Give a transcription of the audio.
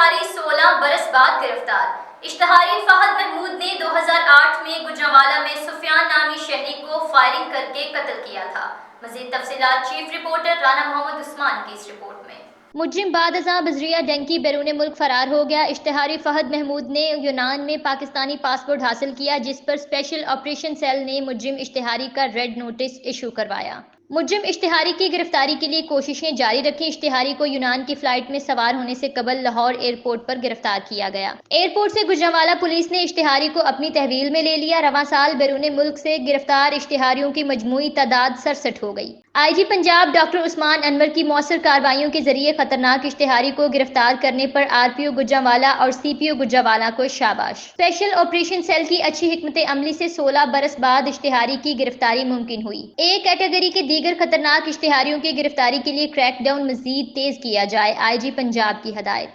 اشتہاری 16 برس بعد گرفتار۔ اشتہاری فہد محمود نے 2008 میں گوجرانوالہ میں سفیان نامی شہری کو فائرنگ کر کے قتل کیا تھا۔ مزید تفصیلات چیف رپورٹر رانا محمد عثمان کی اس رپورٹ میں۔ مجرم بعد ازاں بذریعہ ڈنکی بیرون ملک فرار ہو گیا۔ اشتہاری فہد محمود نے یونان میں پاکستانی پاسپورٹ حاصل کیا، جس پر اسپیشل آپریشن سیل نے مجرم اشتہاری کا ریڈ نوٹس ایشو کروایا۔ مجرم اشتہاری کی گرفتاری کے لیے کوششیں جاری رکھیں۔ اشتہاری کو یونان کی فلائٹ میں سوار ہونے سے قبل لاہور ایئرپورٹ پر گرفتار کیا گیا۔ ایئرپورٹ سے گوجرانوالہ پولیس نے اشتہاری کو اپنی تحویل میں لے لیا۔ رواں سال بیرون ملک سے گرفتار اشتہاریوں کی مجموعی تعداد 67 ہو گئی۔ آئی جی پنجاب ڈاکٹر عثمان انور کی مؤثر کارروائیوں کے ذریعے خطرناک اشتہاری کو گرفتار کرنے پر آر پی او گوجرانوالہ اور سی پی او گوجرانوالہ کو شاباش۔ اسپیشل آپریشن سیل کی اچھی حکمت عملی سے 16 برس بعد اشتہاری کی گرفتاری ممکن ہوئی۔ اے کیٹیگری کے دیگر خطرناک اشتہاریوں کی گرفتاری کے لیے کریک ڈاؤن مزید تیز کیا جائے، آئی جی پنجاب کی ہدایت۔